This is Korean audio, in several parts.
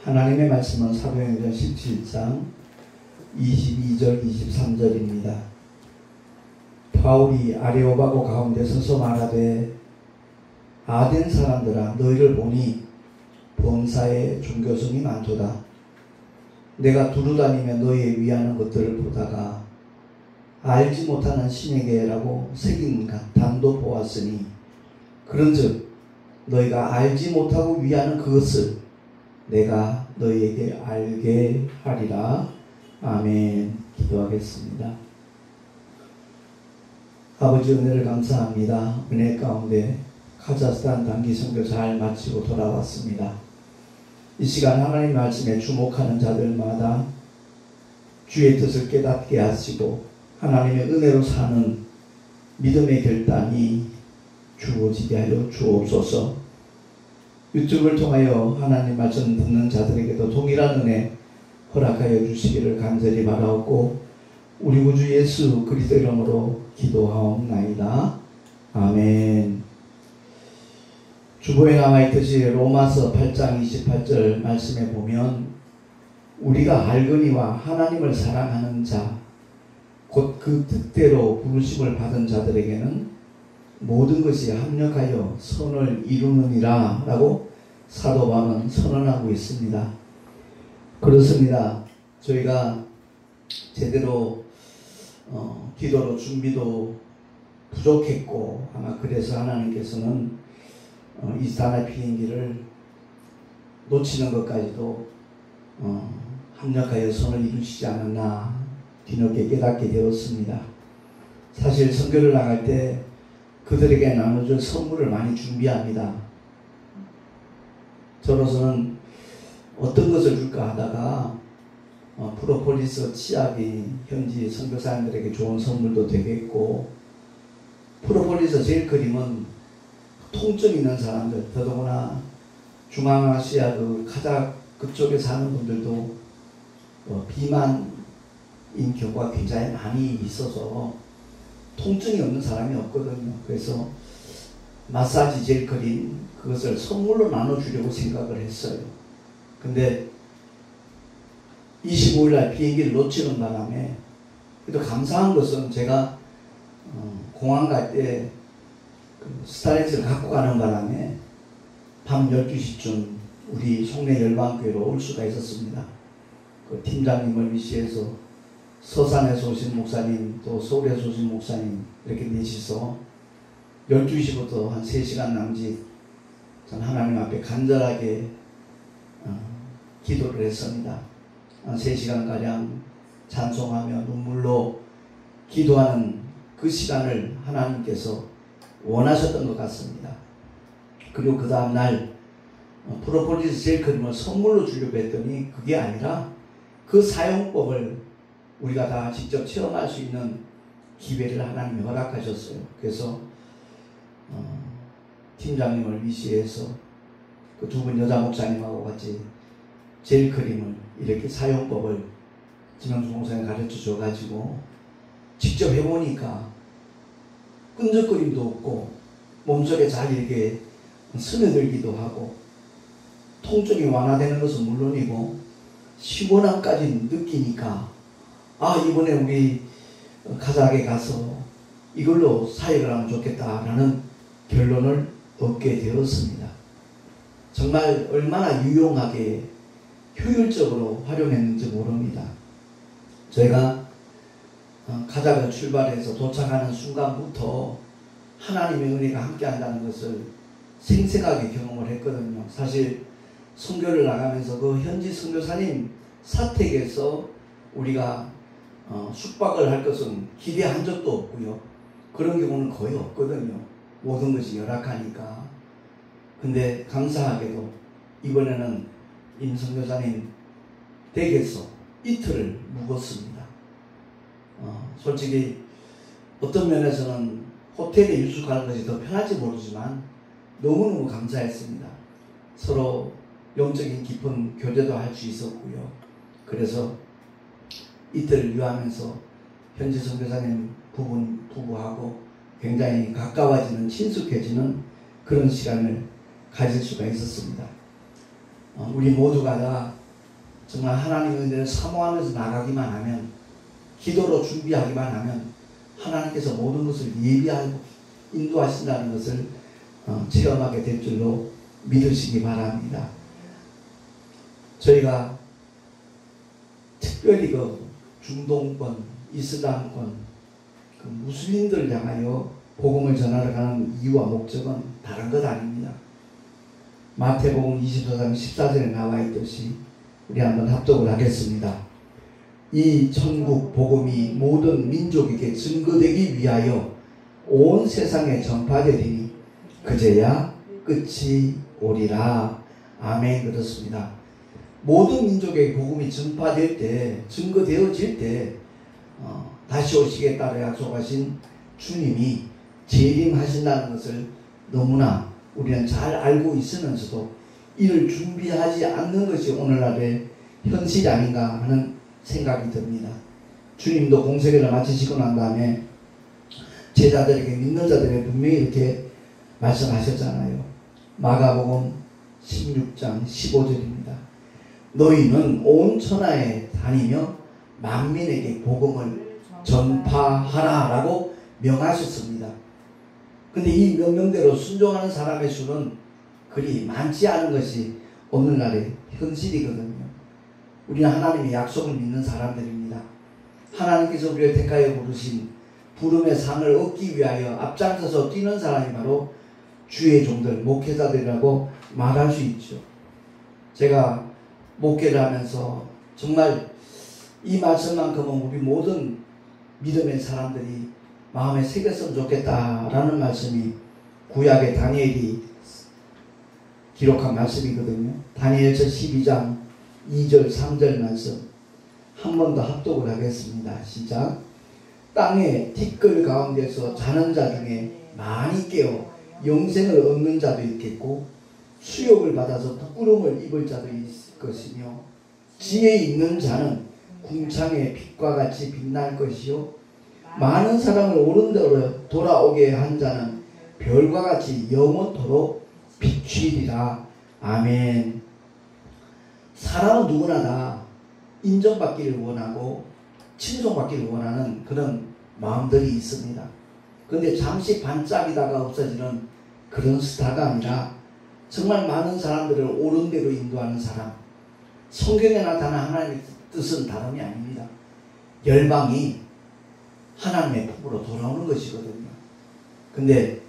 하나님의 말씀은 사도행전 17장 22절 23절입니다. 바울이 아레오바고 가운데 서서 말하되 아덴 사람들아 너희를 보니 범사에 종교성이 많도다. 내가 두루다니며 너희에 위하는 것들을 보다가 알지 못하는 신에게라고 새긴 단도 보았으니 그런즉 너희가 알지 못하고 위하는 그것을 내가 너희에게 알게 하리라. 아멘. 기도하겠습니다. 아버지 은혜를 감사합니다. 은혜 가운데 카자흐스탄 단기 선교 잘 마치고 돌아왔습니다. 이 시간 하나님 말씀에 주목하는 자들마다 주의 뜻을 깨닫게 하시고 하나님의 은혜로 사는 믿음의 결단이 주어지게 하여 주옵소서. 유튜브를 통하여 하나님 말씀 듣는 자들에게도 동일한 은혜 허락하여 주시기를 간절히 바라옵고 우리 구주 예수 그리스도 이름으로 기도하옵나이다. 아멘. 주보에 나와있듯이 로마서 8장 28절 말씀에 보면 우리가 알거니와 하나님을 사랑하는 자 곧 그 뜻대로 부르심을 받은 자들에게는 모든 것이 합력하여 선을 이루느니라 라고 사도 바울은 선언하고 있습니다. 그렇습니다. 저희가 제대로 기도로 준비도 부족했고 아마 그래서 하나님께서는 이스타나 비행기를 놓치는 것까지도 합력하여 선을 이루시지 않았나 뒤늦게 깨닫게 되었습니다. 사실 선교를 나갈 때 그들에게 나눠줄 선물을 많이 준비합니다. 저로서는 어떤 것을 줄까 하다가 프로폴리스 치약이 현지 선교사님들에게 좋은 선물도 되겠고 프로폴리스 젤크림은 통증 있는 사람들 더더구나 중앙아시아 카자흐 그쪽에 사는 분들도 비만인 경우가 굉장히 많이 있어서 통증이 없는 사람이 없거든요. 그래서 마사지 젤크림 그것을 선물로 나눠주려고 생각을 했어요. 근데 25일날 비행기를 놓치는 바람에 그래도 감사한 것은 제가 공항 갈 때 스타렉스를 갖고 가는 바람에 밤 12시쯤 우리 송내 열방교회로 올 수가 있었습니다. 그 팀장님을 위시해서 서산에서 오신 목사님 또 서울에서 오신 목사님 이렇게 넷이서 12시부터 한 3시간 남짓 전 하나님 앞에 간절하게 기도를 했습니다. 한 3시간가량 찬송하며 눈물로 기도하는 그 시간을 하나님께서 원하셨던 것 같습니다. 그리고 그 다음날 프로폴리스 젤크림을 선물로 주려고 했더니 그게 아니라 그 사용법을 우리가 다 직접 체험할 수 있는 기회를 하나님이 허락하셨어요. 그래서 팀장님을 위시해서 그 두 분 여자 목사님하고 같이 젤크림을 이렇게 사용법을 지명주 목사님 가르쳐 줘가지고 직접 해보니까 끈적거림도 없고 몸속에 잘 이렇게 스며들기도 하고 통증이 완화되는 것은 물론이고 시원함까지 느끼니까 이번에 우리 카자흐에 가서 이걸로 사역을 하면 좋겠다라는 결론을 얻게 되었습니다. 정말 얼마나 유용하게 효율적으로 활용했는지 모릅니다. 저희가 카자흐 출발해서 도착하는 순간부터 하나님의 은혜가 함께한다는 것을 생생하게 경험을 했거든요. 사실 선교를 나가면서 그 현지 선교사님 사택에서 우리가 숙박을 할 것은 기대한 적도 없고요. 그런 경우는 거의 없거든요. 모든 것이 열악하니까. 근데 감사하게도 이번에는 임 선교사님 댁에서 이틀을 묵었습니다. 솔직히 어떤 면에서는 호텔에 유숙하는 것이 더 편할지 모르지만 너무너무 감사했습니다. 서로 영적인 깊은 교제도 할 수 있었고요. 그래서 이틀 유하면서 현지 선교사님 부부하고 굉장히 가까워지는 친숙해지는 그런 시간을 가질 수가 있었습니다. 우리 모두가 다 정말 하나님의 은혜를 사모하면서 나가기만 하면, 기도로 준비하기만 하면 하나님께서 모든 것을 예비하고 인도하신다는 것을 체험하게 될 줄로 믿으시기 바랍니다. 저희가 특별히 그 중동권, 이슬람권, 그 무슬림들을 향하여 복음을 전하러 가는 이유와 목적은 다른 것 아닙니다. 마태복음 24장 14절에 나와 있듯이 우리 한번 합독을 하겠습니다. 이 천국 복음이 모든 민족에게 증거되기 위하여 온 세상에 전파되리니 그제야 끝이 오리라. 아멘. 그렇습니다. 모든 민족에게 복음이 전파될 때, 증거되어질 때 다시 오시겠다고 약속하신 주님이 재림하신다는 것을 너무나 우리는 잘 알고 있으면서도 이를 준비하지 않는 것이 오늘날의 현실이 아닌가 하는 생각이 듭니다. 주님도 공생애를 마치시고 난 다음에 제자들에게, 믿는 자들에게 분명히 이렇게 말씀하셨잖아요. 마가복음 16장 15절입니다. 너희는 온 천하에 다니며 만민에게 복음을 전파하라 라고 명하셨습니다. 근데 이 명령대로 순종하는 사람의 수는 그리 많지 않은 것이 오늘날의 현실이거든요. 우리는 하나님의 약속을 믿는 사람들입니다. 하나님께서 우리를 택하여 부르신 부름의 상을 얻기 위하여 앞장서서 뛰는 사람이 바로 주의 종들, 목회자들이라고 말할 수 있죠. 제가 목회를 하면서 정말 이 말씀만큼은 우리 모든 믿음의 사람들이 마음에 새겼으면 좋겠다라는 말씀이 구약의 다니엘이 기록한 말씀이거든요. 다니엘서 12장 2절 3절 말씀 한 번 더 합독을 하겠습니다. 시작. 땅의 티끌 가운데서 자는 자 중에 많이 깨어 영생을 얻는 자도 있겠고 수욕을 받아서 부끄러움을 입을 자도 있을 것이며 지혜 있는 자는 궁창의 빛과 같이 빛날 것이요 많은 사람을 옳은 대로 돌아오게 한 자는 별과 같이 영원토록 비추리라. 아멘. 사람은 누구나 다 인정받기를 원하고 칭송받기를 원하는 그런 마음들이 있습니다. 그런데 잠시 반짝이다가 없어지는 그런 스타가 아니라 정말 많은 사람들을 옳은 대로 인도하는 사람, 성경에 나타난 하나님의 뜻은 다름이 아닙니다. 열방이 하나님의 품으로 돌아오는 것이거든요. 근데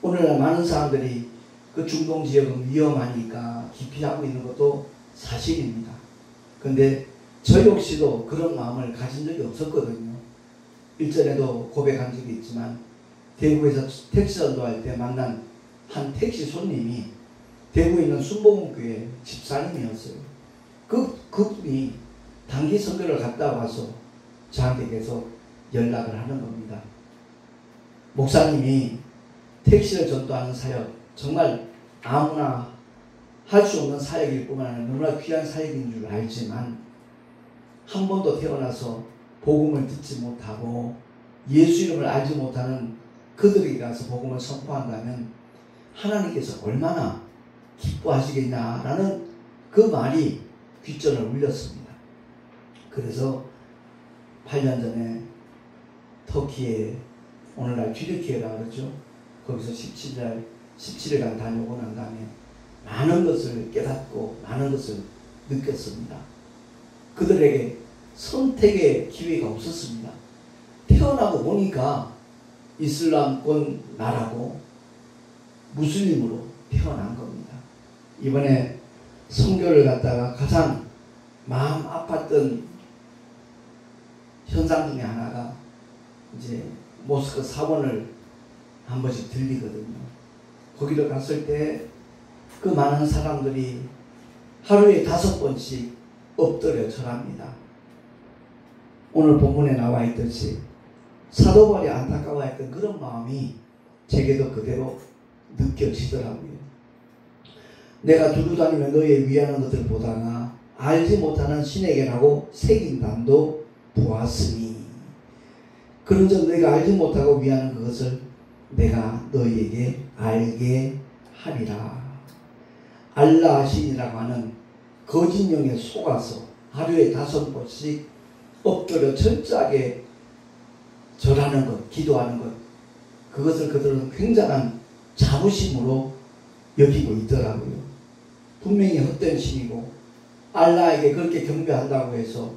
오늘날 많은 사람들이 그 중동 지역은 위험하니까 기피하고 있는 것도 사실입니다. 근데 저 역시도 그런 마음을 가진 적이 없었거든요. 일전에도 고백한 적이 있지만 대구에서 택시 전도할 때 만난 한 택시 손님이 대구에 있는 순복음교회 집사님이었어요. 그분이 단기 선교를 갔다 와서 저한테 계속 연락을 하는 겁니다. 목사님이 택시를 전도하는 사역, 정말 아무나 할 수 없는 사역일 뿐만 아니라 너무나 귀한 사역인 줄 알지만 한 번도 태어나서 복음을 듣지 못하고 예수 이름을 알지 못하는 그들에게 가서 복음을 선포한다면 하나님께서 얼마나 기뻐하시겠냐라는 그 말이 귓전을 울렸습니다. 그래서 8년 전에 터키에, 오늘날 튀르키예라고 그러죠. 거기서 17일간 다녀오고 난 다음에 많은 것을 깨닫고 많은 것을 느꼈습니다. 그들에게 선택의 기회가 없었습니다. 태어나고 보니까 이슬람권 나라고 무슬림으로 태어난 겁니다. 이번에 선교를 갔다가 가장 마음 아팠던 현상 중에 하나가 이제 모스크 사원을 한 번씩 들리거든요. 거기를 갔을 때 그 많은 사람들이 하루에 5번씩 엎드려 절합니다. 오늘 본문에 나와 있듯이 사도 바울이 안타까워했던 그런 마음이 제게도 그대로 느껴지더라고요. 내가 두루 다니며 너희의 위하는 것을 보다가 알지 못하는 신에게라고 새긴 단도 보았으니 그런즉 너희가 알지 못하고 위하는 그것을 내가 너희에게 알게 하리라. 알라 신이라고 하는 거짓 영에 속아서 하루에 5번씩 엎드려 철저하게 절하는 것, 기도하는 것, 그것을 그들은 굉장한 자부심으로 여기고 있더라고요. 분명히 헛된 신이고 알라에게 그렇게 경배한다고 해서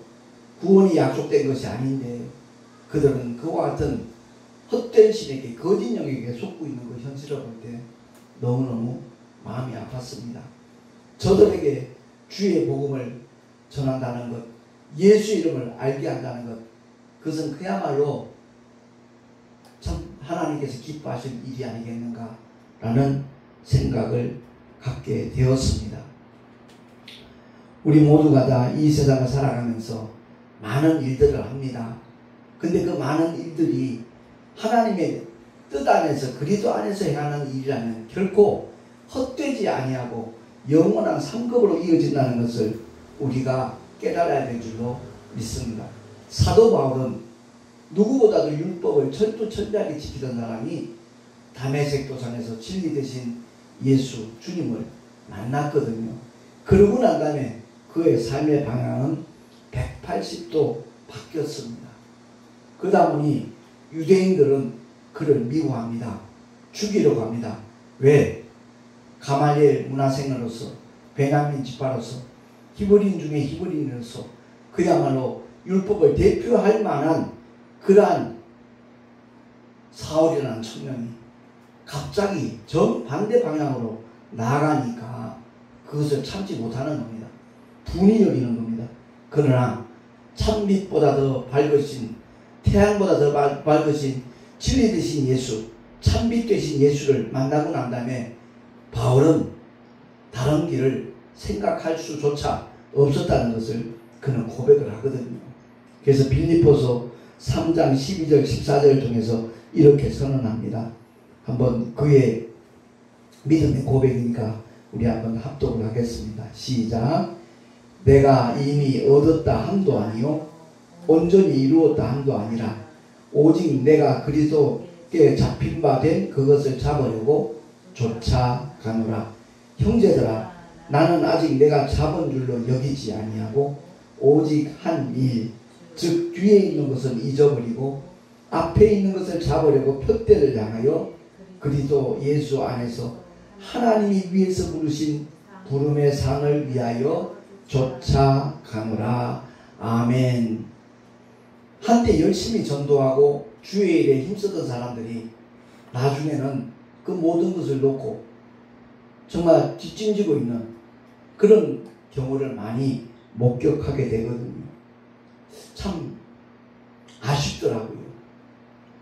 구원이 약속된 것이 아닌데 그들은 그와 같은 헛된 신에게, 거짓 영에게 속고 있는 것 현실을 볼 때 너무너무 마음이 아팠습니다. 저들에게 주의 복음을 전한다는 것, 예수 이름을 알게 한다는 것, 그것은 그야말로 참 하나님께서 기뻐하실 일이 아니겠는가라는 생각을 갖게 되었습니다. 우리 모두가 다 이 세상을 살아가면서 많은 일들을 합니다. 근데 그 많은 일들이 하나님의 뜻 안에서, 그리스도 안에서 행하는 일이라면 결코 헛되지 아니하고 영원한 상급으로 이어진다는 것을 우리가 깨달아야 될 줄로 믿습니다. 사도 바울은 누구보다도 율법을 철두철저하게 지키던 사람이 다메섹 도상에서 진리 되신 예수 주님을 만났거든요. 그러고 난 다음에 그의 삶의 방향은 180도 바뀌었습니다. 그러다 보니 유대인들은 그를 미워합니다. 죽이려고 합니다. 왜? 가말리엘 문화생으로서, 베냐민 지파로서, 히브리인 중에 히브리인으로서 그야말로 율법을 대표할 만한 그러한 사울이라는 청년이 갑자기 정반대 방향으로 나아가니까 그것을 참지 못하는 겁니다. 분이 여기는 겁니다. 그러나 참빛보다 더 밝으신, 태양보다 더 밝으신 진리 되신 예수, 참빛 되신 예수를 만나고 난 다음에 바울은 다른 길을 생각할 수조차 없었다는 것을 그는 고백을 하거든요. 그래서 빌립보서 3장 12절 14절을 통해서 이렇게 선언합니다. 한번 그의 믿음의 고백이니까 우리 한번 합독을 하겠습니다. 시작. 내가 이미 얻었다 함도 아니요 온전히 이루었다 함도 아니라 오직 내가 그리스도께 잡힌 바 된 그것을 잡으려고 쫓아가노라. 형제들아, 나는 아직 내가 잡은 줄로 여기지 아니하고 오직 한 일, 즉 뒤에 있는 것은 잊어버리고 앞에 있는 것을 잡으려고 푯대를 향하여 그리스도 예수 안에서 하나님이 위에서 부르신 부름의 상을 위하여 쫓아가노라. 아멘. 한때 열심히 전도하고 주의 일에 힘쓰던 사람들이 나중에는 그 모든 것을 놓고 정말 뒷짐지고 있는 그런 경우를 많이 목격하게 되거든요. 참 아쉽더라고요.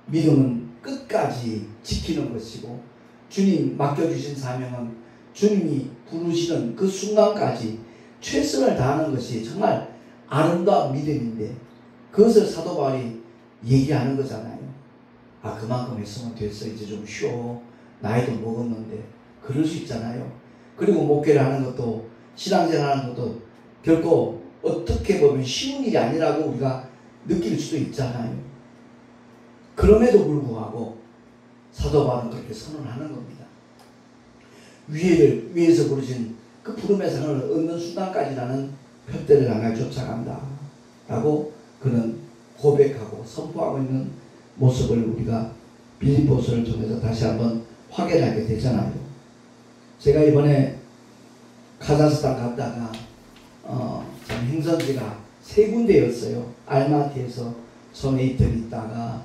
믿음은 끝까지 지키는 것이고 주님 맡겨주신 사명은 주님이 부르시는 그 순간까지 최선을 다하는 것이 정말 아름다운 믿음인데 그것을 사도 바울이 얘기하는 거잖아요. 아, 그만큼 했으면 됐어. 이제 좀 쉬어. 나이도 먹었는데. 그럴 수 있잖아요. 그리고 목회를 하는 것도 신앙생활 하는 것도 결코 어떻게 보면 쉬운 일이 아니라고 우리가 느낄 수도 있잖아요. 그럼에도 불구하고 사도 바울은 그렇게 선언하는 겁니다. 위에서 부르신 그 부름의 상을 얻는 순간까지 나는 푯대를 향해 쫓아간다 라고 그는 고백하고 선포하고 있는 모습을 우리가 빌립보서를 통해서 다시 한번 확인하게 되잖아요. 제가 이번에 카자흐스탄 갔다가 행선지가 3군데였어요. 알마티에서 섬에 이틀 있다가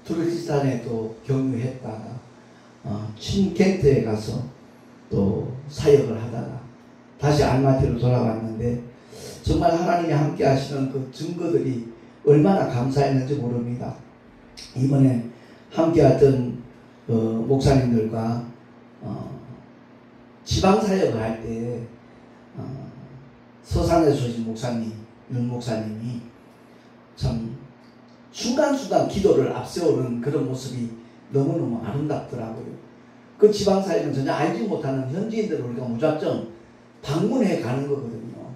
투르키스탄에 또 경유했다가 춘켄트에 가서 또 사역을 하다가 다시 알마티로 돌아왔는데 정말 하나님이 함께 하시는 그 증거들이 얼마나 감사했는지 모릅니다. 이번에 함께 하던 목사님들과 지방사역을 할 때 서산에서 오신 목사님, 윤 목사님이 참 순간순간 기도를 앞세우는 그런 모습이 너무너무 아름답더라고요. 그 지방사역은 전혀 알지 못하는 현지인들을 우리가 무작정 방문해 가는 거거든요.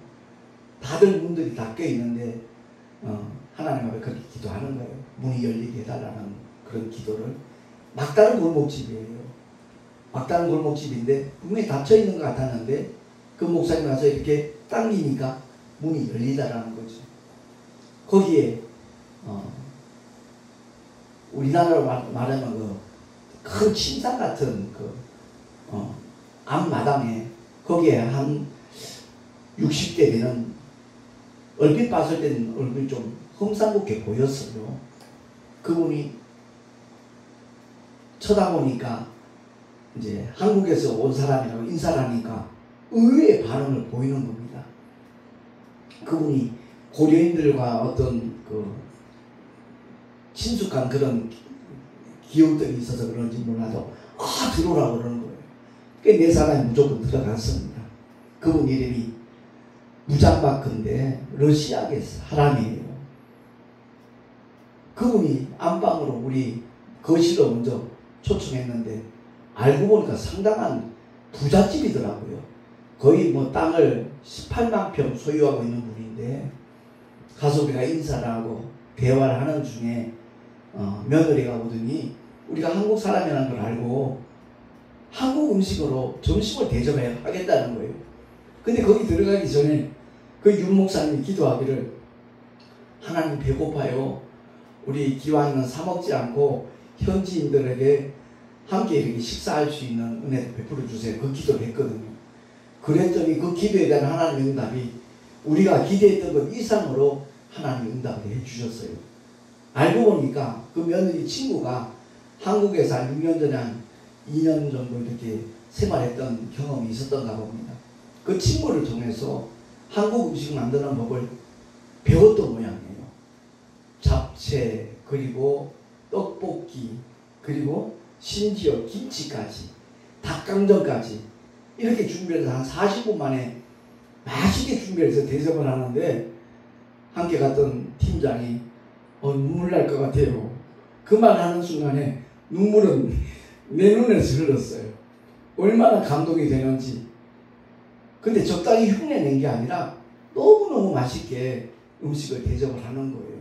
다들 문들이 닫혀 있는데 하나님 앞에 그렇게 기도하는 거예요. 문이 열리게 해달라는 그런 기도를. 막다른 골목집이에요. 막다른 골목집인데 분명히 닫혀 있는 것 같았는데 그 목사님 와서 이렇게 당기니까 문이 열리다라는 거죠. 거기에 우리나라로 말하면 그 큰 침상 같은 그 앞마당에 거기에 한 60대 되는 얼핏 봤을 때는 얼굴이 좀 험상궂게 보였어요. 그분이 쳐다보니까 이제 한국에서 온 사람이라고 인사를 하니까 의외의 반응을 보이는 겁니다. 그분이 고려인들과 어떤 그 친숙한 그런 기억들이 있어서 그런지 몰라도 들어오라고 그러는 거예요. 네 사람이 무조건 들어갔습니다. 그분 이름이 무장바크인데 러시아계 사람이에요. 그분이 안방으로 우리 거실로 먼저 초청했는데 알고 보니까 상당한 부잣집이더라고요. 거의 뭐 땅을 18만 평 소유하고 있는 분인데 가서 우리가 인사를 하고 대화를 하는 중에 며느리가 오더니 우리가 한국 사람이라는 걸 알고 한국 음식으로 점심을 대접해 하겠다는 거예요. 근데 거기 들어가기 전에 그 윤 목사님이 기도하기를 하나님 배고파요. 우리 기왕이면 사 먹지 않고 현지인들에게 함께 이렇게 식사할 수 있는 은혜를 베풀어 주세요. 그 기도를 했거든요. 그랬더니 그 기도에 대한 하나님의 응답이 우리가 기대했던 것 이상으로 하나님의 응답을 해주셨어요. 알고 보니까 그 며느리 친구가 한국에서 한 6년 전에 한 2년 정도 이렇게 생활했던 경험이 있었던가 봅니다. 그 친구를 통해서 한국 음식 만드는 법을 배웠던 모양이에요. 잡채, 그리고 떡볶이, 그리고 심지어 김치까지, 닭강정까지 이렇게 준비해서 한 40분 만에 맛있게 준비해서 대접을 하는데 함께 갔던 팀장이 눈물 날 것 같아요. 그 말 하는 순간에 눈물은 내 눈에서 흘렀어요. 얼마나 감동이 되는지. 근데 적당히 흉내낸 게 아니라 너무너무 맛있게 음식을 대접을 하는 거예요.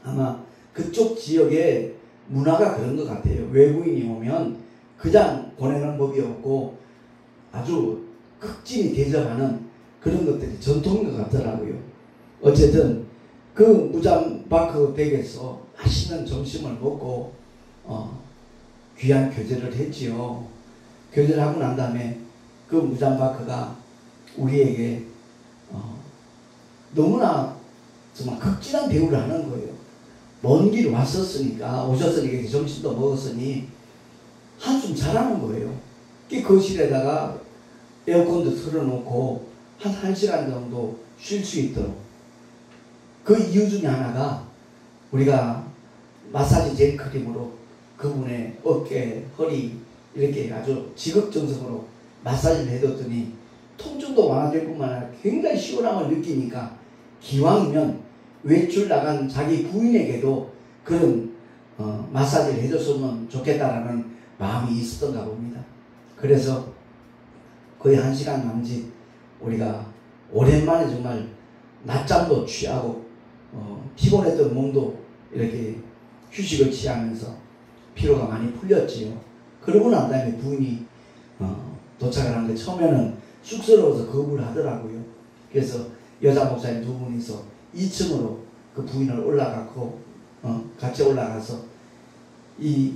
아마 그쪽 지역의 문화가 그런 것 같아요. 외부인이 오면 그냥 보내는 법이 없고 아주 극진히 대접하는 그런 것들이 전통인 것 같더라고요. 어쨌든 그 무장바크 댁에서 맛있는 점심을 먹고 귀한 교제를 했지요. 교제를 하고 난 다음에 그 무장바크가 우리에게 너무나 정말 극진한 대우를 하는 거예요. 먼 길 왔었으니까 오셨으니까 점심도 먹었으니 한숨 자라는 거예요. 그 거실에다가 에어컨도 틀어놓고 한 1시간 정도 쉴 수 있도록. 그 이유 중에 하나가 우리가 마사지 젤 크림으로 그분의 어깨, 허리 이렇게 아주 지극정성으로 마사지를 해뒀더니 통증도 완화될 뿐만 아니라 굉장히 시원함을 느끼니까 기왕이면 외출 나간 자기 부인에게도 그런 마사지를 해줬으면 좋겠다라는 마음이 있었던가 봅니다. 그래서 거의 1시간 남짓 우리가 오랜만에 정말 낮잠도 취하고 피곤했던 몸도 이렇게 휴식을 취하면서 피로가 많이 풀렸지요. 그러고 난 다음에 부인이 도착을 하는데 처음에는 쑥스러워서 거부를 하더라고요. 그래서 여자 목사님 두 분이서 2층으로 그 부인을 올라가고 같이 올라가서 이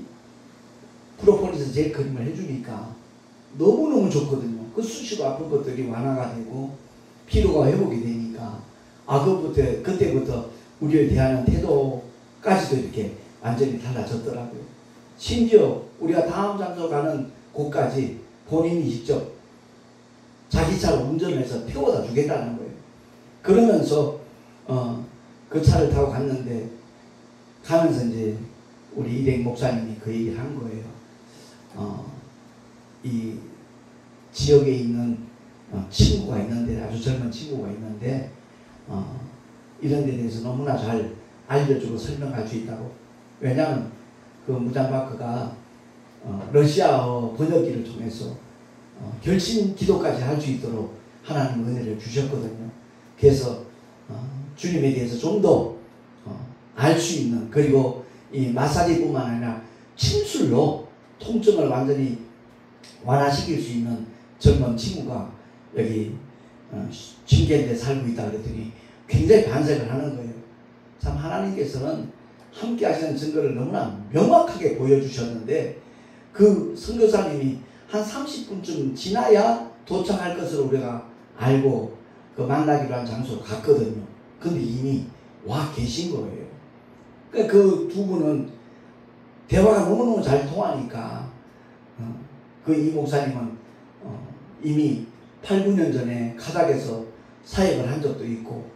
프로폴리스 젤 크림을 해주니까 너무너무 좋거든요. 그 수시로 아픈 것들이 완화가 되고 피로가 회복이 되니까 그때부터 우리를 대하는 태도까지도 이렇게 완전히 달라졌더라고요. 심지어 우리가 다음 장소 가는 곳까지 본인이 직접 자기 차로 운전해서 태워다 주겠다는 거예요. 그러면서 그 차를 타고 갔는데 가면서 이제 우리 일행 목사님이 그 얘기를 한 거예요. 이 지역에 있는 친구가 있는데 아주 젊은 친구가 있는데 이런 데 대해서 너무나 잘 알려주고 설명할 수 있다고. 왜냐하면 그 무장바크가 러시아어 번역기를 통해서 결심 기도까지 할 수 있도록 하나님 은혜를 주셨거든요. 그래서 주님에 대해서 좀 더 알 수 있는, 그리고 이 마사지뿐만 아니라 침술로 통증을 완전히 완화시킬 수 있는 젊은 친구가 여기 신계인데 살고 있다 그랬더니 굉장히 반색을 하는 거예요. 참 하나님께서는 함께 하시는 증거를 너무나 명확하게 보여주셨는데 그 선교사님이 한 30분쯤 지나야 도착할 것을 우리가 알고 그 만나기로 한 장소로 갔거든요. 근데 이미 와 계신 거예요. 그러니까 그 두 분은 대화가 너무너무 잘 통하니까 그 이 목사님은 이미 8, 9년 전에 카자흐에서 사역을 한 적도 있고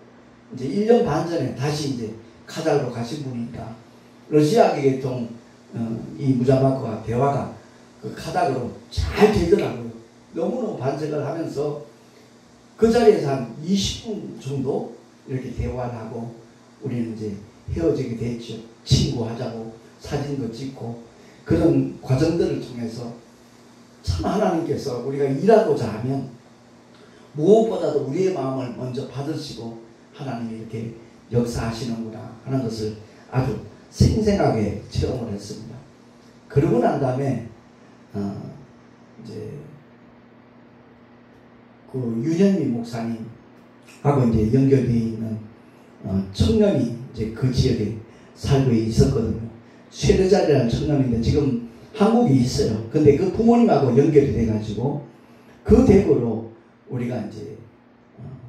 이제 1년 반 전에 다시 이제 카자흐로 가신 분이니까 러시아 계통 이 무자마크와 대화가 그 카자흐로 잘 되더라고요. 너무너무 반색을 하면서 그 자리에서 한 20분 정도 이렇게 대화를 하고 우리는 이제 헤어지게 됐죠. 친구하자고 사진도 찍고 그런 과정들을 통해서 참 하나님께서 우리가 일하고자 하면 무엇보다도 우리의 마음을 먼저 받으시고 하나님이 이렇게 역사하시는구나 하는 것을 아주 생생하게 체험을 했습니다. 그러고 난 다음에 이제 그 윤현미 목사님하고 이제 연결되어 있는 청년이 이제 그 지역에 살고 있었거든요. 쇠르자리라는 청년인데 지금 한국에 있어요. 근데 그 부모님하고 연결이 돼가지고 그 대구로 우리가 이제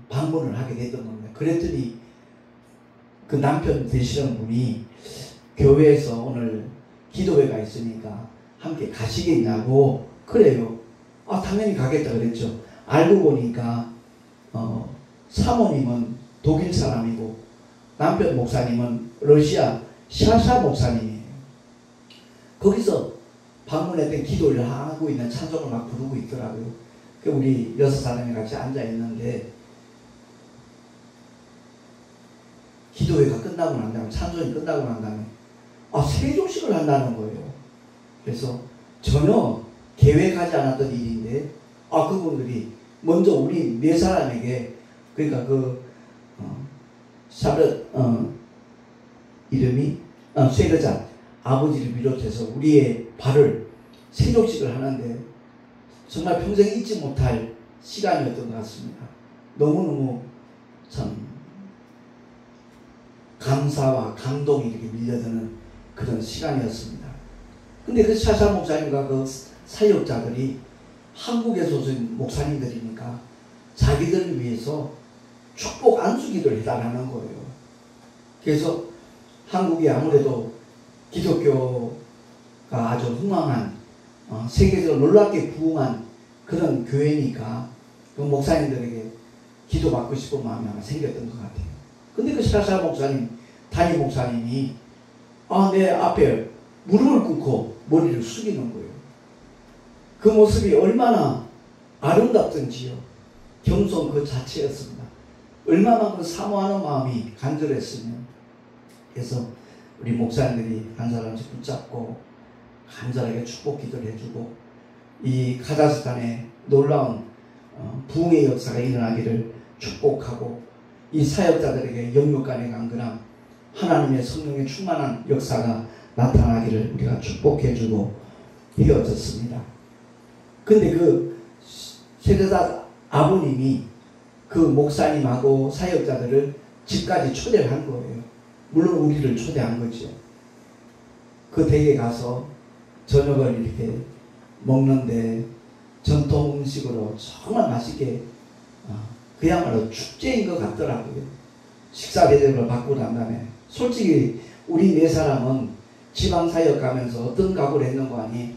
방문을 하게 됐던 겁니다. 그랬더니 그 남편 되시는 분이 교회에서 오늘 기도회가 있으니까 함께 가시겠냐고 그래요. 아 당연히 가겠다 그랬죠. 알고 보니까 사모님은 독일 사람이고 남편 목사님은 러시아 샤샤 목사님이에요. 거기서 방문했던 기도를 하고 있는 찬송을 막 부르고 있더라고요. 우리 6사람이 같이 앉아 있는데 기도회가 끝나고 난 다음에 찬송이 끝나고 난 다음에 세종식을 한다는 거예요. 그래서 전혀 계획하지 않았던 일인데 그분들이 먼저 우리 4사람에게 그러니까 샤벳 이름이 쇠르자 아버지를 비롯해서 우리의 발을 세족식을 하는데 정말 평생 잊지 못할 시간이었던 것 같습니다. 너무너무 참 감사와 감동이 이렇게 밀려드는 그런 시간이었습니다. 근데 그 샤샤 목사님과 그 사역자들이 한국에서 오신 목사님들이니까 자기들을 위해서 축복 안수기도를 해달라는 거예요. 그래서 한국이 아무래도 기독교가 아주 흥황한 세계적으로 놀랍게 부흥한 그런 교회니까 그 목사님들에게 기도받고 싶은 마음이 아마 생겼던 것 같아요. 근데 그 샤샤 목사님, 담임 목사님이 내 앞에 무릎을 꿇고 머리를 숙이는 거예요. 그 모습이 얼마나 아름답던지요. 겸손 그 자체였습니다. 얼마만큼 사모하는 마음이 간절했으면. 그래서 우리 목사님들이 한 사람씩 붙잡고 간절하게 축복 기도를 해주고 이 카자흐스탄에 놀라운 부흥의 역사가 일어나기를 축복하고 이 사역자들에게 영육간의 강건함 하나님의 성령의 충만한 역사가 나타나기를 우리가 축복해주고 헤어졌습니다. 근데 그 세대자 아버님이 그 목사님하고 사역자들을 집까지 초대를 한 거예요. 물론 우리를 초대한 거죠. 그 댁에 가서 저녁을 이렇게 먹는데 전통 음식으로 정말 맛있게 그야말로 축제인 것 같더라고요. 식사 대접을 받고 난 다음에 솔직히 우리 4사람은 지방사역 가면서 어떤 각오를 했는 거 아니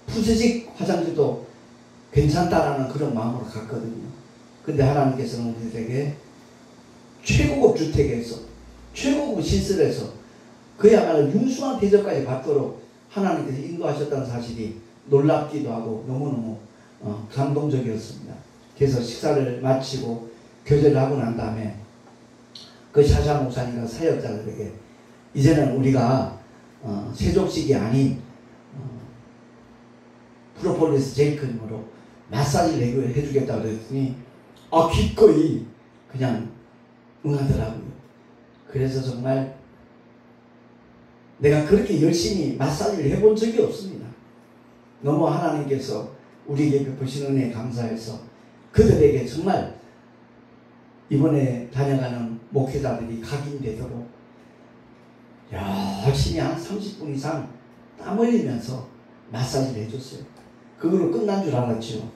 푸세식 화장실도 괜찮다라는 그런 마음으로 갔거든요. 근데 하나님께서는 우리들에게 최고급 주택에서 최고급 시설에서 그야말로 융숭한 대접까지 받도록 하나님께서 인도하셨다는 사실이 놀랍기도 하고 너무너무 감동적이었습니다. 그래서 식사를 마치고 교제를 하고 난 다음에 그 샤샤 목사님과 사역자들에게 이제는 우리가 세족식이 아닌 프로폴리스 제이크님으로 마사지를 해주겠다고 그랬더니 기꺼이 그냥 응하더라고요. 그래서 정말 내가 그렇게 열심히 마사지를 해본 적이 없습니다. 너무 하나님께서 우리에게 베푸신 은혜에 감사해서 그들에게 정말 이번에 다녀가는 목회자들이 각인되도록 열심히 한 30분 이상 땀 흘리면서 마사지를 해줬어요. 그걸로 끝난 줄 알았죠.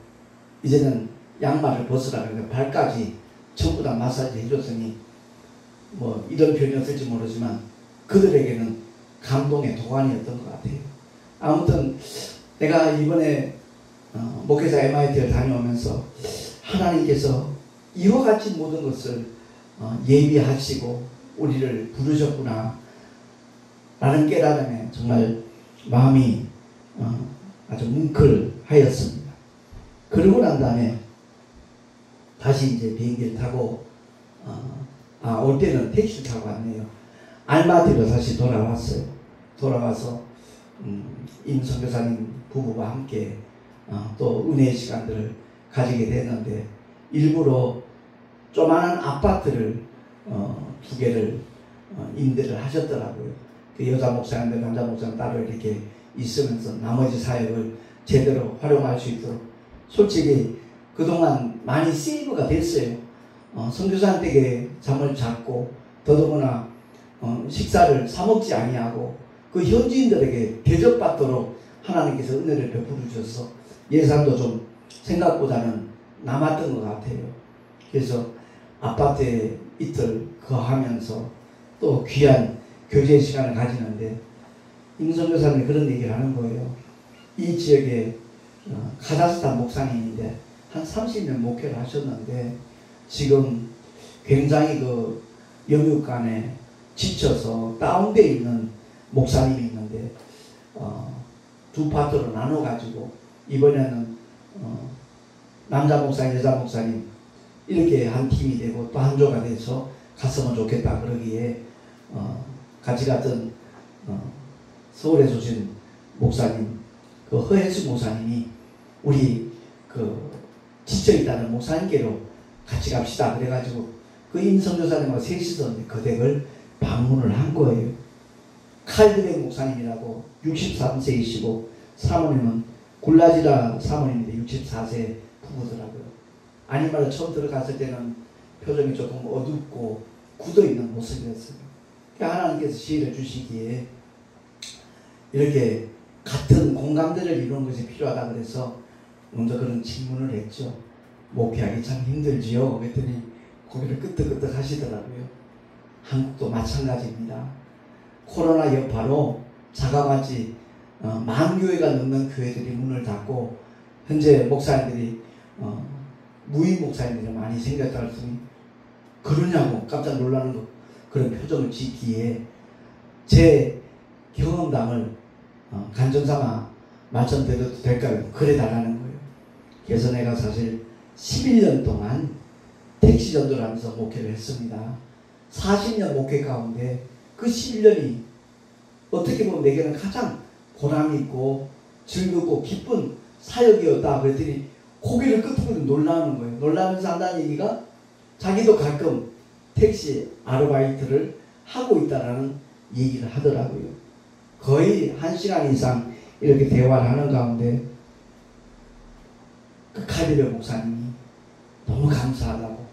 이제는 양말을 벗으라 그러니까 발까지 전부 다 마사지 해줬으니 뭐 이런 표현이었을지 모르지만 그들에게는 감동의 도가니였던 것 같아요. 아무튼 내가 이번에 목회자 MIT를 다녀오면서 하나님께서 이와 같이 모든 것을 예비하시고 우리를 부르셨구나 라는 깨달음에 정말 마음이 아주 뭉클하였습니다. 그러고 난 다음에 다시 이제 비행기를 타고 올 때는 택시를 타고 왔네요. 알마티로 다시 돌아왔어요. 돌아와서 임 선교사님 부부와 함께 또 은혜의 시간들을 가지게 됐는데 일부러 조그마한 아파트를 2개를 임대를 하셨더라고요. 그 여자 목사님들 남자 목사님 따로 이렇게 있으면서 나머지 사역을 제대로 활용할 수 있도록 솔직히 그동안 많이 세이브가 됐어요. 선교사한테 잠을 잤고 더더구나 식사를 사 먹지 아니하고 그 현지인들에게 대접받도록 하나님께서 은혜를 베풀어 주셔서 예산도 좀 생각보다는 남았던 것 같아요. 그래서 아파트에 이틀 거하면서 또 귀한 교제 시간을 가지는데 임선교사님이 그런 얘기를 하는 거예요. 이 지역에 카자흐스탄 목사님인데 한 30년 목회를 하셨는데 지금 굉장히 그 영육간에 지쳐서 다운되어 있는 목사님이 있는데 두 파트로 나눠가지고 이번에는 남자 목사님 여자 목사님 이렇게 한 팀이 되고 또 한 조가 돼서 갔으면 좋겠다 그러기에 같이 갔던 서울에서 오신 목사님 그 허혜수 목사님이 우리 그 지쳐있다는 목사님께로 같이 갑시다 그래가지고 그 임선교사님하고 셋이서 그 댁을 방문을 한 거예요. 칼드백 목사님이라고 63세이시고 사모님은 굴라지라 사모님인데 64세 부부더라고요. 아니 말로 처음 들어갔을 때는 표정이 조금 어둡고 굳어있는 모습이었어요. 하나님께서 지혜를 주시기에 이렇게 같은 공감대를 이루는 것이 필요하다 그래서 먼저 그런 질문을 했죠. 목회하기 참 힘들지요? 그랬더니 고개를 끄덕끄덕 하시더라고요. 한국도 마찬가지입니다. 코로나 여파로 자가마치 만교회가 넘는 교회들이 문을 닫고 현재 목사님들이 무임 목사님들이 많이 생겼다고 했더니 그러냐고 깜짝 놀라는 거 그런 표정을 짓기에 제 경험담을 간증삼아 말씀드려도 될까요? 그래 달라는 거예요. 그래서 내가 사실 11년 동안 택시 전도를 하면서 목회를 했습니다. 40년 목회 가운데 그 11년이 어떻게 보면 내게는 가장 보람 있고 즐겁고 기쁜 사역이었다 그랬더니 고개를 끄덕끄덕 놀라는 거예요. 놀라면서 한다는 얘기가 자기도 가끔 택시 아르바이트를 하고 있다라는 얘기를 하더라고요. 거의 1시간 이상 이렇게 대화를 하는 가운데 그 카디베 목사님이 너무 감사하다고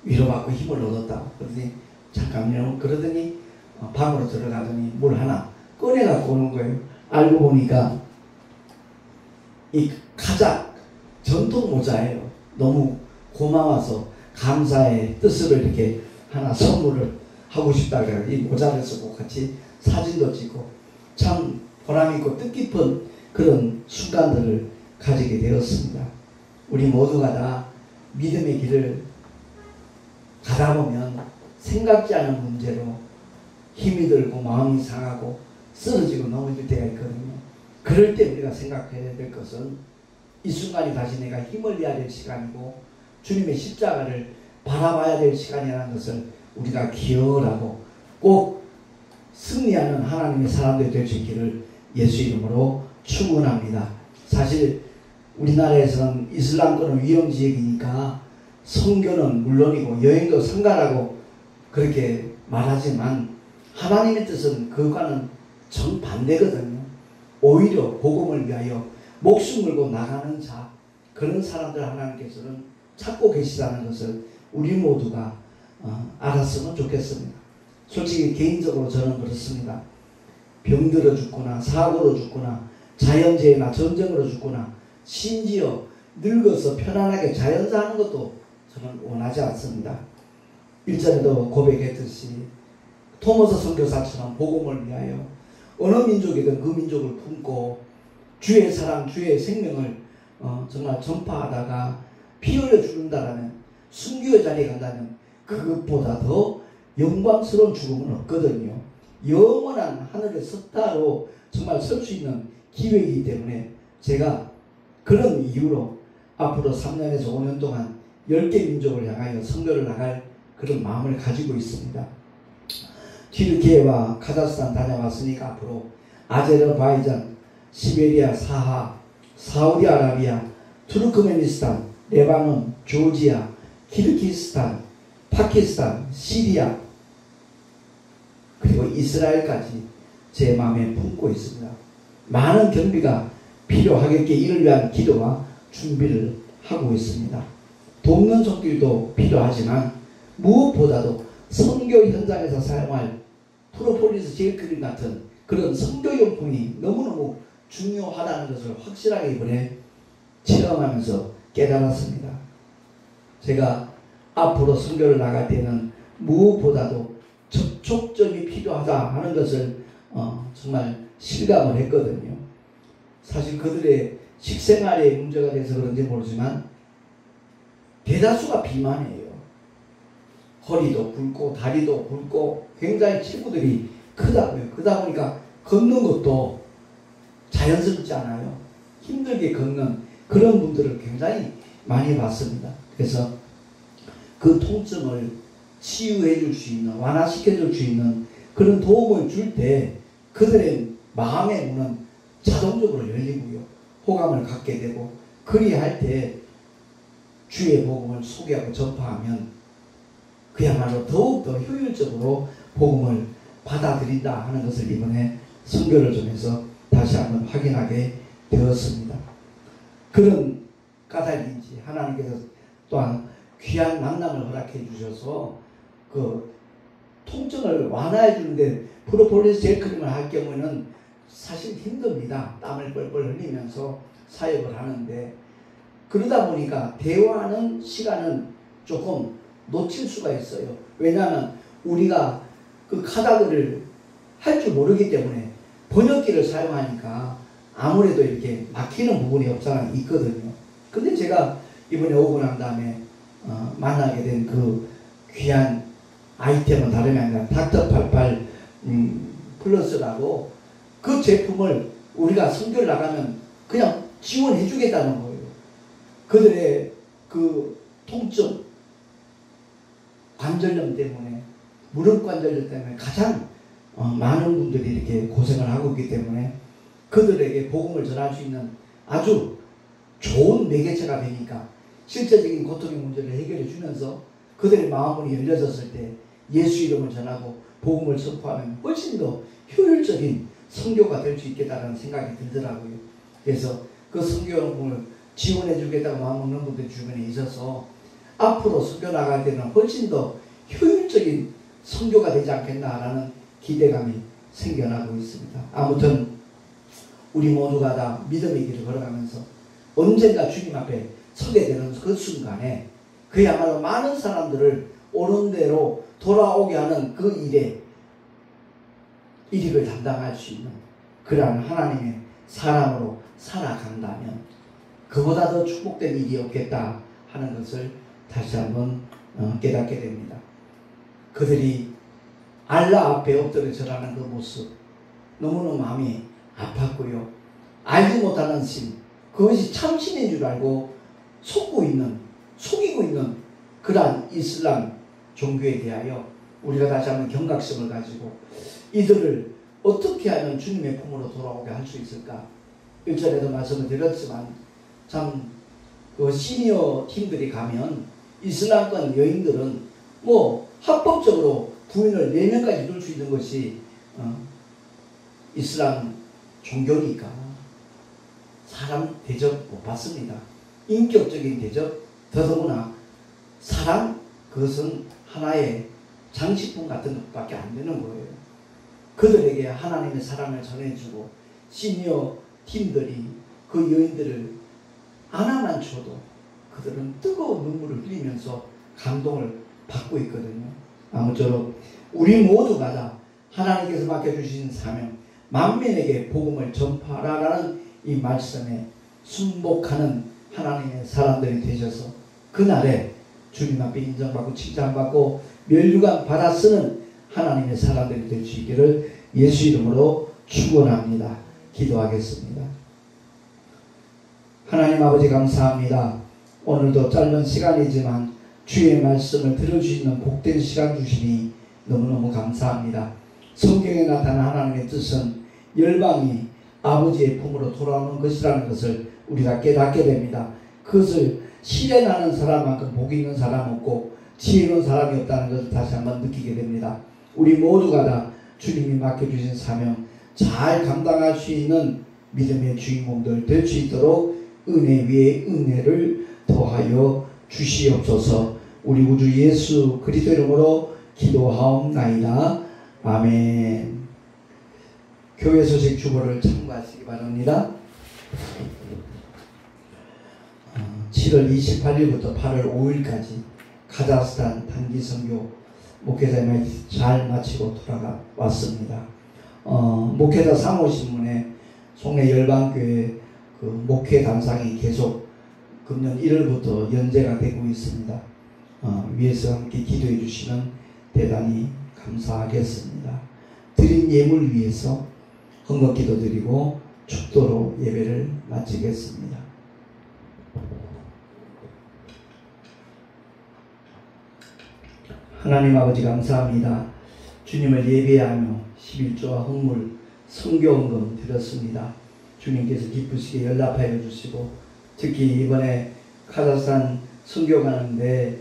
위로받고 힘을 얻었다. 그러더니 잠깐만요. 그러더니 방으로 들어가더니 물 하나 꺼내갖고 오는 거예요. 알고 보니까 이 카작 전통 모자예요. 너무 고마워서 감사의 뜻으로 이렇게 하나 선물을 하고 싶다 그래요. 이 모자를 쓰고 같이 사진도 찍고 참 보람있고 뜻깊은 그런 순간들을 가지게 되었습니다. 우리 모두가 다 믿음의 길을 가다 보면 생각지 않은 문제로 힘이 들고 마음이 상하고 쓰러지고 넘어질 때가 있거든요. 그럴 때 우리가 생각해야 될 것은 이 순간이 다시 내가 힘을 내야 될 시간이고 주님의 십자가를 바라봐야 될 시간이라는 것을 우리가 기억을 하고 꼭 승리하는 하나님의 사람들이 될 수 있기를 예수 이름으로 축원합니다. 사실 우리나라에서는 이슬람권은 위험지역이니까 선교는 물론이고 여행도 상관하고 그렇게 말하지만 하나님의 뜻은 그것과는 정반대거든요. 오히려 복음을 위하여 목숨 걸고 나가는 자, 그런 사람들 하나님께서는 찾고 계시다는 것을 우리 모두가 알았으면 좋겠습니다. 솔직히 개인적으로 저는 그렇습니다. 병들어 죽거나 사고로 죽거나 자연재해나 전쟁으로 죽거나 심지어 늙어서 편안하게 자연사하는 것도 저는 원하지 않습니다. 일전에도 고백했듯이 토마스 선교사처럼 복음을 위하여 어느 민족이든 그 민족을 품고 주의 사랑, 주의 생명을 정말 전파하다가 피 흘려 죽는다라면, 순교의 자리에 간다면 그것보다 더 영광스러운 죽음은 없거든요. 영원한 하늘의 석타로 정말 설 수 있는 기회이기 때문에 제가 그런 이유로 앞으로 3년에서 5년 동안 10개 민족을 향하여 선교를 나갈 그런 마음을 가지고 있습니다. 튀르키예와 카자흐스탄 다녀왔으니까 앞으로 아제르바이잔, 시베리아, 사하, 사우디아라비아, 투르크메니스탄, 레바논, 조지아, 키르기스탄, 파키스탄, 시리아, 그리고 이스라엘까지 제 마음에 품고 있습니다. 많은 경비가 필요하겠기에 이를 위한 기도와 준비를 하고 있습니다. 돕는 손길도 필요하지만 무엇보다도 선교 현장에서 사용할 프로폴리스 젤크림 같은 그런 선교용품이 너무너무 중요하다는 것을 확실하게 이번에 체험하면서 깨달았습니다. 제가 앞으로 선교를 나갈 때는 무엇보다도 접촉점이 필요하다 하는 것을 정말 실감을 했거든요. 사실 그들의 식생활에 문제가 돼서 그런지 모르지만 대다수가 비만이에요. 허리도 굵고 다리도 굵고 굉장히 체구들이 크다고요. 그러다 보니까 걷는 것도 자연스럽지 않아요. 힘들게 걷는 그런 분들을 굉장히 많이 봤습니다. 그래서 그 통증을 치유해 줄 수 있는, 완화시켜 줄 수 있는 그런 도움을 줄 때 그들의 마음의 문은 자동적으로 열리고요. 호감을 갖게 되고, 그리할 때 주의 복음을 소개하고 전파하면 그야말로 더욱더 효율적으로 복음을 받아들인다 하는 것을 이번에 선교를 통해서 다시 한번 확인하게 되었습니다. 그런 까닭인지 하나님께서 또한 귀한 만남을 허락해 주셔서 그 통증을 완화해 주는데 프로폴리스 젤크림을 할 경우에는 사실 힘듭니다. 땀을 뻘뻘 흘리면서 사역을 하는데, 그러다 보니까 대화하는 시간은 조금 놓칠 수가 있어요. 왜냐하면 우리가 그 카다그를 할 줄 모르기 때문에 번역기를 사용하니까 아무래도 이렇게 막히는 부분이 없잖아 있거든요. 근데 제가 이번에 오고 난 다음에 만나게 된 그 귀한 아이템은 다름이 아니라 닥터88 플러스라고, 그 제품을 우리가 선교를 나가면 그냥 지원해 주겠다는 거예요. 그들의 그 통증, 관절염 때문에, 무릎 관절염 때문에 가장 많은 분들이 이렇게 고생을 하고 있기 때문에 그들에게 복음을 전할 수 있는 아주 좋은 매개체가 되니까 실제적인 고통의 문제를 해결해 주면서 그들의 마음문이 열려졌을 때 예수 이름을 전하고 복음을 선포하면 훨씬 더 효율적인 선교가 될 수 있겠다는 생각이 들더라고요. 그래서 그 선교용품을 지원해 주겠다고 마음먹는 분들 주변에 있어서 앞으로 선교 나갈 때는 훨씬 더 효율적인 선교가 되지 않겠나라는 기대감이 생겨나고 있습니다. 아무튼 우리 모두가 다 믿음의 길을 걸어가면서 언젠가 주님 앞에 서게 되는 그 순간에 그야말로 많은 사람들을 옳은 대로 돌아오게 하는 그 일을 담당할 수 있는 그러한 하나님의 사람으로 살아간다면 그보다 더 축복된 일이 없겠다 하는 것을 다시 한번 깨닫게 됩니다. 그들이 알라 앞에 엎드려 절하는 그 모습, 너무너무 마음이 아팠고요. 알지 못하는 신, 그것이 참신인 줄 알고 속이고 있는 그러한 이슬람 종교에 대하여 우리가 다시 한번 경각심을 가지고 이들을 어떻게 하면 주님의 품으로 돌아오게 할 수 있을까? 일전에도 말씀을 드렸지만 참 그 시니어 팀들이 가면 이슬람권 여인들은 뭐 합법적으로 부인을 4명까지 둘 수 있는 것이 이슬람 종교니까 사람 대접 못 받습니다. 인격적인 대접, 더더구나 사랑, 그것은 하나의 장식품 같은 것밖에 안 되는 거예요. 그들에게 하나님의 사랑을 전해주고 시니어 팀들이 그 여인들을 안아만 줘도 그들은 뜨거운 눈물을 흘리면서 감동을 받고 있거든요. 아무쪼록 우리 모두가 다 하나님께서 맡겨주신 사명, 만민에게 복음을 전파하라라는 이 말씀에 순복하는 하나님의 사람들이 되셔서 그날에 주님 앞에 인정받고 칭찬받고 멸류관 받아 쓰는 하나님의 사람들이 될 수 있기를 예수 이름으로 축원합니다. 기도하겠습니다. 하나님 아버지 감사합니다. 오늘도 짧은 시간이지만 주의 말씀을 들어주시는 복된 시간 주시니 너무너무 감사합니다. 성경에 나타난 하나님의 뜻은 열방이 아버지의 품으로 돌아오는 것이라는 것을 우리가 깨닫게 됩니다. 그것을 실행하는 사람만큼 복 있는 사람 없고 지혜로운 사람이 없다는 것을 다시 한번 느끼게 됩니다. 우리 모두가 다 주님이 맡겨주신 사명 잘 감당할 수 있는 믿음의 주인공들 될 수 있도록 은혜 위에 은혜를 더하여 주시옵소서. 우리 구주 예수 그리스도 이름으로 기도하옵나이다. 아멘. 교회 소식 주보를 참고하시기 바랍니다. 7월 28일부터 8월 5일까지 카자흐스탄 단기 선교 목회자의 잘 마치고 돌아왔습니다. 목회자 사모신문에 송내 열방교회 그 목회 단상이 계속 금년 1월부터 연재가 되고 있습니다. 위에서 함께 기도해 주시면 대단히 감사하겠습니다. 드린 예물 위해서 헌금기도 드리고 축도로 예배를 마치겠습니다. 하나님 아버지 감사합니다. 주님을 예배하며 11조와 헌물, 선교헌금 드렸습니다. 주님께서 기쁘시게 연락하여 주시고 특히 이번에 카자흐스탄 선교 가는데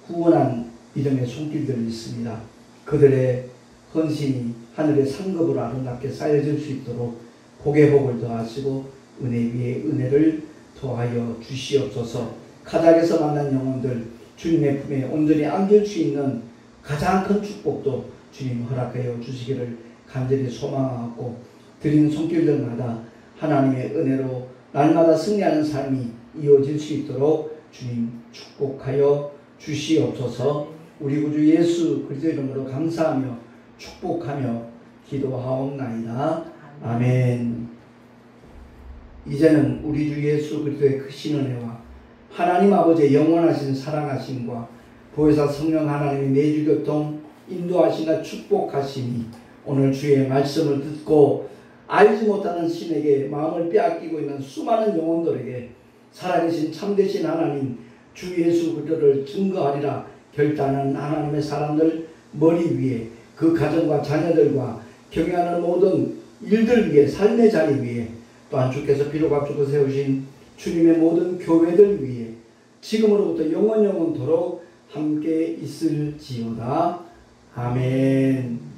후원한 이름의 손길들이 있습니다. 그들의 헌신이 하늘의 상급으로 아름답게 쌓여질 수 있도록 복의 복을 더하시고 은혜 위에 은혜를 더하여 주시옵소서. 카자흐에서 만난 영혼들 주님의 품에 온전히 안길 수 있는 가장 큰 축복도 주님 허락하여 주시기를 간절히 소망하고 드리는 손길들마다 하나님의 은혜로 날마다 승리하는 삶이 이어질 수 있도록 주님 축복하여 주시옵소서. 우리 구주 예수 그리스도 이름으로 감사하며 축복하며 기도하옵나이다. 아멘. 이제는 우리 주 예수 그리스도의 크신 은혜와 하나님 아버지의 영원하신 사랑하심과 보혜사 성령 하나님의 내주교통 인도하시나 축복하시니 오늘 주의 말씀을 듣고 알지 못하는 신에게 마음을 빼앗기고 있는 수많은 영혼들에게 살아계신 참되신 하나님 주 예수 그리스도를 증거하리라 결단하는 하나님의 사람들 머리 위에 그 가정과 자녀들과 경영하는 모든 일들 위에 삶의 자리 위에 또한 주께서 비록 앞두고 세우신 주님의 모든 교회들 위에 지금으로부터 영원토록 함께 있을지어다. 아멘.